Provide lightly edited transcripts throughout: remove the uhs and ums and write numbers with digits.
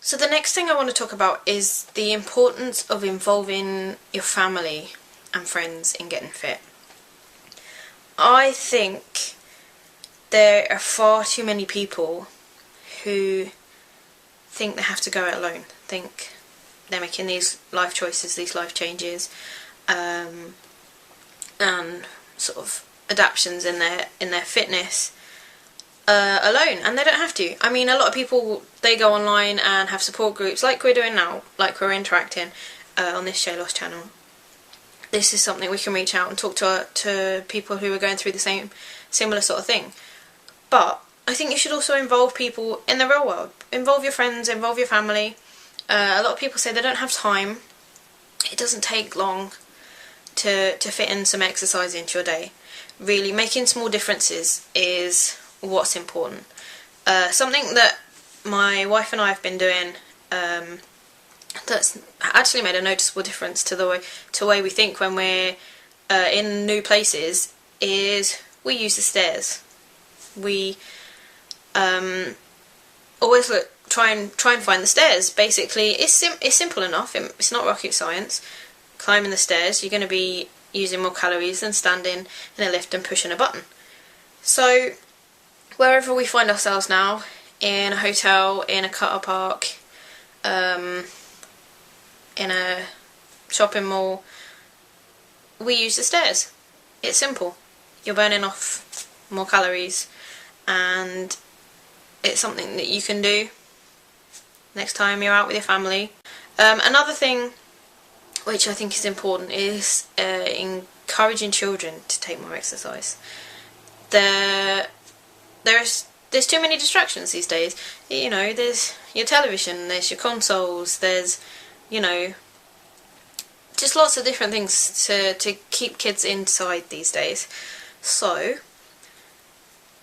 So the next thing I want to talk about is the importance of involving your family and friends in getting fit. I think there are far too many people who think they have to go it alone, think they're making these life choices, these life changes, and sort of adaptations in their fitness alone, and they don't have to. I mean, a lot of people, they go online and have support groups like we're doing now, like we're interacting on this Shayloss channel. This is something we can reach out and talk to people who are going through the similar sort of thing. But I think you should also involve people in the real world. Involve your friends, involve your family. A lot of people say they don't have time. It doesn't take long to fit in some exercise into your day. Really, making small differences is what's important. Something that my wife and I have been doing that's actually made a noticeable difference to the way we think when we're in new places is we use the stairs. We always try and find the stairs. Basically, it's simple enough. It's not rocket science. Climbing the stairs, you're going to be using more calories than standing in a lift and pushing a button. So wherever we find ourselves now, in a hotel, in a car park, in a shopping mall, we use the stairs. It's simple. You're burning off more calories, and it's something that you can do next time you're out with your family. Another thing which I think is important is encouraging children to take more exercise. There's too many distractions these days. You know, there's your television, there's your consoles, there's, you know, just lots of different things to keep kids inside these days. So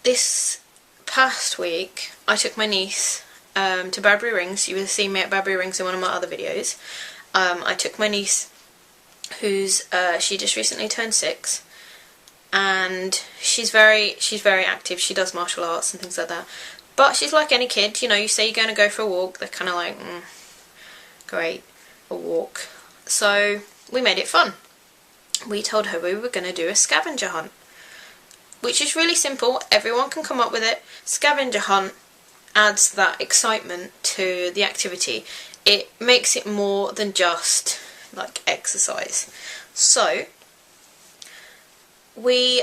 this past week I took my niece to Bradbury Rings. You would have seen me at Bradbury Rings in one of my other videos. I took my niece, who's she just recently turned 6, and she's very active. She does martial arts and things like that. But she's like any kid, you know. You say you're going to go for a walk, they're kind of like, great, a walk. So we made it fun. We told her we were going to do a scavenger hunt, which is really simple. Everyone can come up with it. Scavenger hunt adds that excitement to the activity. It makes it more than just like exercise. So we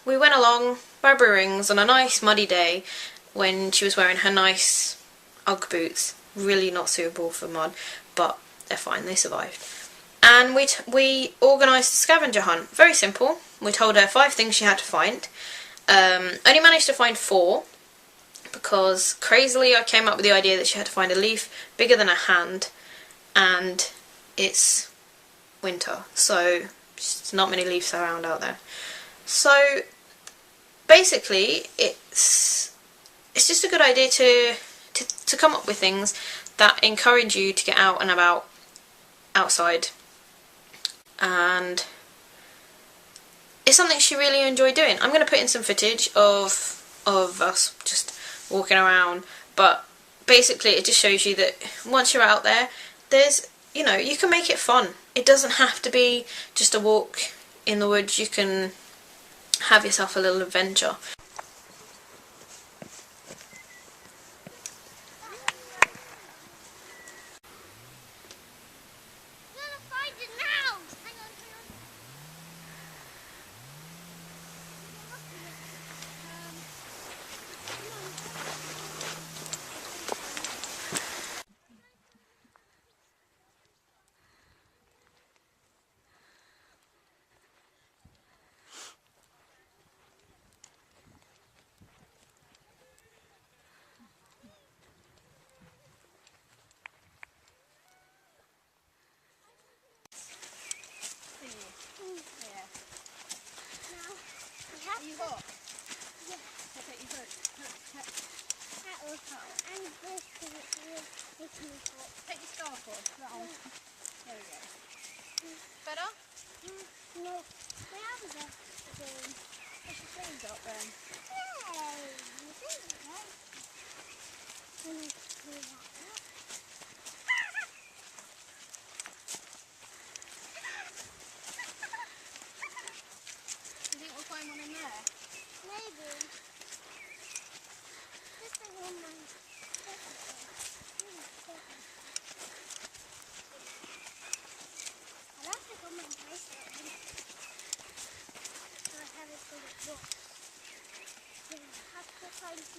went along Bradbury Rings on a nice muddy day when she was wearing her nice Ugg boots. Really not suitable for mud, but they're fine, they survived. And we organised a scavenger hunt. Very simple. We told her 5 things she had to find. Only managed to find 4, because crazily I came up with the idea that she had to find a leaf bigger than a hand, and it's winter, so there's not many leaves around out there. So basically it's just a good idea to come up with things that encourage you to get out and about outside, and it's something she really enjoyed doing. I'm going to put in some footage of us just walking around, but basically it just shows you that once you're out there, there's, you know, you can make it fun. It doesn't have to be just a walk in the woods. You can have yourself a little adventure. Are you hot? Yeah. I'll take your coat. That was hot. And this was making me hot. Take your scarf off. That on. There we go. Better? No. My arms are doing. What's your sleeves up then? Yay! You think it's right.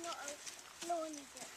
Not a lawn bit.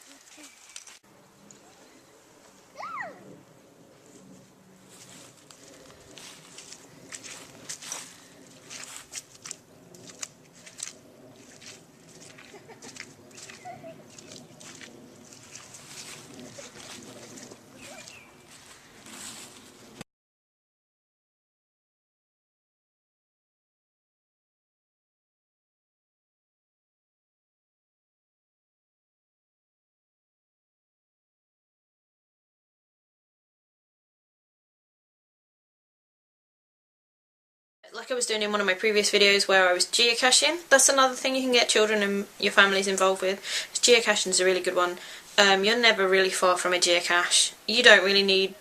Like I was doing in one of my previous videos where I was geocaching, that's another thing you can get children and your families involved with. Geocaching is a really good one. You're never really far from a geocache. You don't really need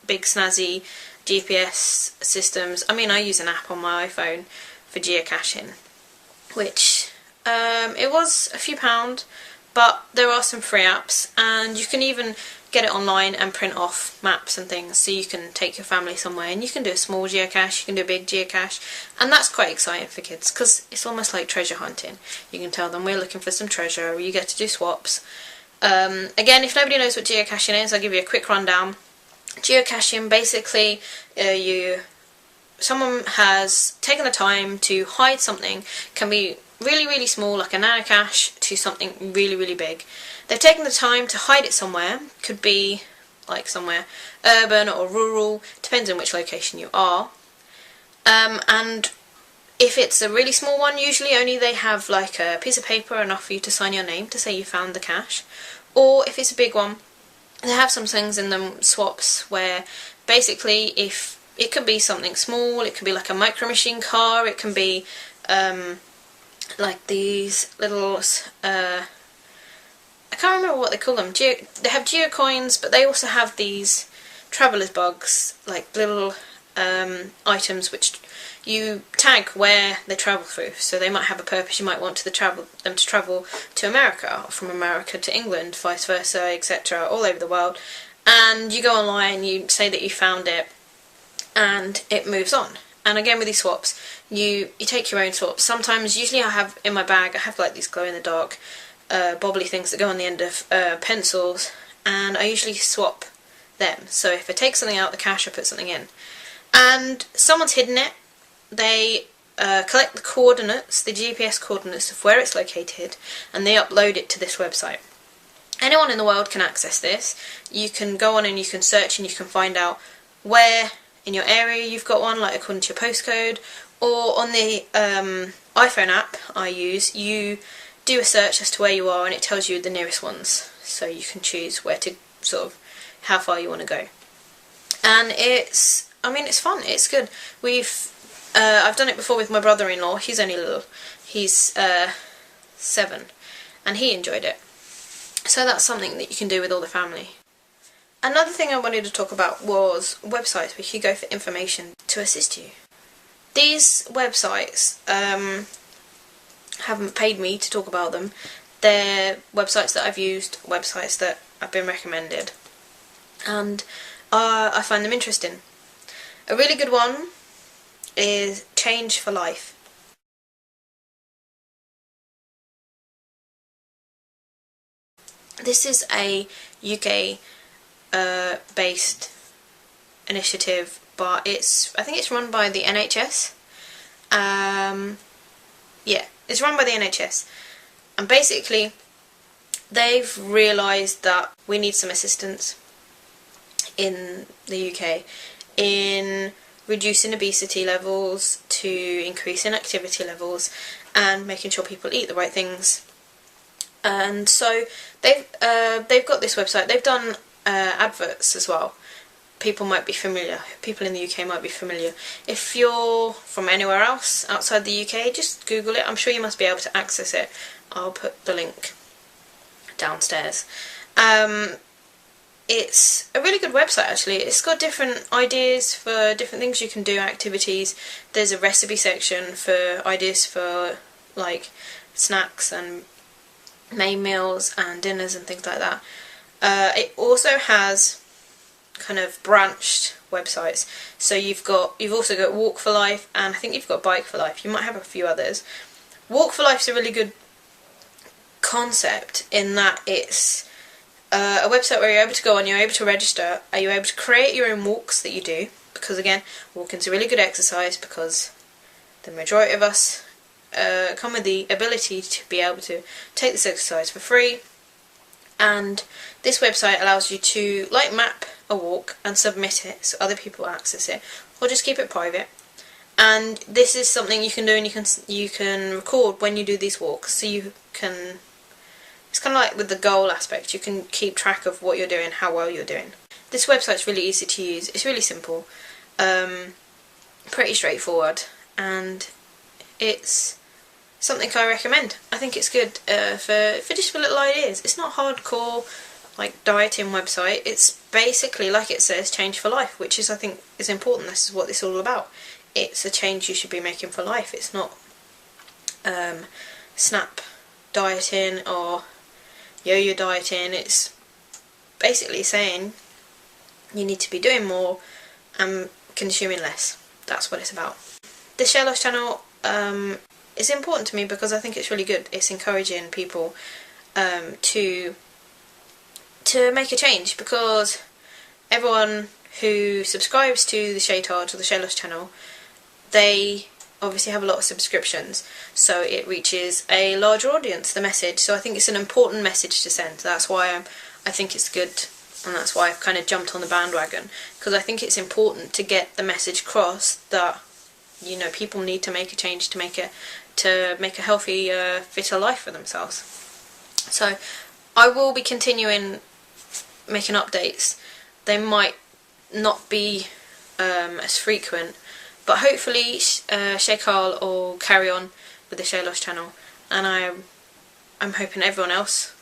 big snazzy GPS systems. I mean, I use an app on my iPhone for geocaching, which it was a few pound, but there are some free apps, and you can even get it online and print off maps and things, so you can take your family somewhere and you can do a small geocache, you can do a big geocache, and that's quite exciting for kids because it's almost like treasure hunting. You can tell them we're looking for some treasure, or you get to do swaps. Again, if nobody knows what geocaching is, I'll give you a quick rundown. Geocaching, basically, someone has taken the time to hide something. Can be really small, like a nano cache, to something really big. They've taken the time to hide it somewhere. Could be like somewhere urban or rural, depends on which location you are. And if it's a really small one, usually only they have like a piece of paper enough for you to sign your name to say you found the cache. Or if it's a big one, they have some things in them, swaps, where basically if it could be something small, it could be like a micro machine car, it can be like these little I can't remember what they call them. They have geocoins, but they also have these traveller's bugs, like little items which you tag where they travel through. So they might have a purpose. You might want them to travel to America, or from America to England, vice versa, etc., all over the world. And you go online, you say that you found it, and it moves on. And again with these swaps, you take your own swaps. Sometimes, usually I have in my bag, I have like these glow-in-the-dark bobbly things that go on the end of pencils, and I usually swap them. So if I take something out of the cache, I put something in. And someone's hidden it, they collect the coordinates, the GPS coordinates of where it's located, and they upload it to this website. Anyone in the world can access this. You can go on and you can search and you can find out where in your area you've got one, like according to your postcode, or on the iPhone app I use, you do a search as to where you are and it tells you the nearest ones, so you can choose where to, sort of, how far you want to go. And it's fun, it's good. I've done it before with my brother-in-law. He's only little, he's 7, and he enjoyed it. So that's something that you can do with all the family. Another thing I wanted to talk about was websites where you go for information to assist you. These websites haven't paid me to talk about them. They're websites that I've used, websites that I've been recommended, and I find them interesting. A really good one is Change for Life. This is a UK based initiative, but I think it's run by the NHS. Yeah, it's run by the NHS, and basically they've realised that we need some assistance in the UK in reducing obesity levels, to increasing activity levels, and making sure people eat the right things. And so they've got this website. They've done adverts as well. People might be familiar. People in the UK might be familiar. If you're from anywhere else outside the UK, just Google it. I'm sure you must be able to access it. I'll put the link downstairs. It's a really good website actually. It's got different ideas for different things you can do, activities. There's a recipe section for ideas for like snacks and main meals and dinners and things like that. It also has kind of branched websites. So you've also got Walk for Life, and I think you've got Bike for Life. You might have a few others. Walk for Life is a really good concept in that it's a website where you're able to go on, you're able to register, you're able to create your own walks that you do, because again, walking's a really good exercise because the majority of us come with the ability to be able to take this exercise for free. And this website allows you to map a walk and submit it so other people access it, or just keep it private. And this is something you can do, and you can record when you do these walks, so you can. It's kind of like with the goal aspect. You can keep track of what you're doing, how well you're doing. This website's really easy to use. It's really simple, pretty straightforward, and it's something I recommend. I think it's good for just for little ideas. It's not hardcore dieting website. It's basically, like it says, change for life, which is, I think, is important. This is what it's all about. It's a change you should be making for life. It's not snap dieting or yo-yo dieting. It's basically saying you need to be doing more and consuming less. That's what it's about. The Shayloss channel is important to me because I think it's really good. It's encouraging people to make a change, because everyone who subscribes to the Shaytards or the Shayloss channel, they obviously have a lot of subscriptions, so it reaches a larger audience, the message. So I think it's an important message to send. That's why I think it's good, and that's why I've kind of jumped on the bandwagon, because I think it's important to get the message across that, you know, people need to make a change to make a healthy, fitter life for themselves. So I will be continuing making updates. They might not be as frequent, but hopefully Shay Carl will carry on with the Shayloss channel, and I'm hoping everyone else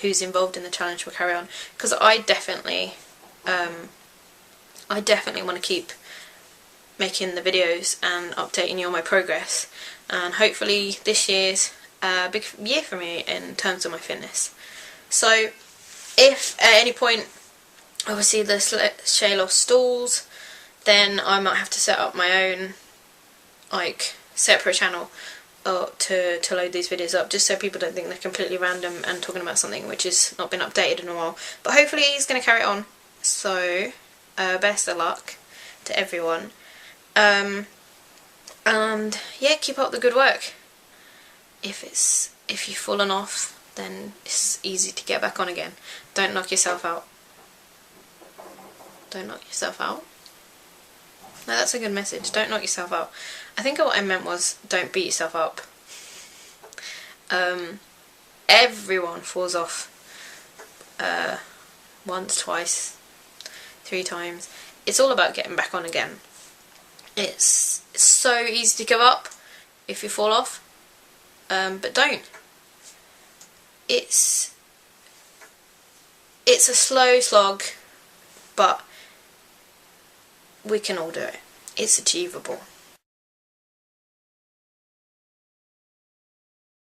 who's involved in the challenge will carry on, because I definitely want to keep making the videos and updating you on my progress, and hopefully this year's a big year for me in terms of my fitness. So if at any point obviously the Shayloss stalls, then I might have to set up my own separate channel to load these videos up, just so people don't think they're completely random and talking about something which has not been updated in a while. But hopefully he's going to carry it on, so best of luck to everyone. And yeah, keep up the good work. If you've fallen off, then it's easy to get back on again. Don't knock yourself out. Don't knock yourself out. No, that's a good message. Don't knock yourself out. I think what I meant was don't beat yourself up. Everyone falls off once, twice, 3 times. It's all about getting back on again. It's so easy to give up if you fall off, but don't. It's a slow slog, but we can all do it. It's achievable.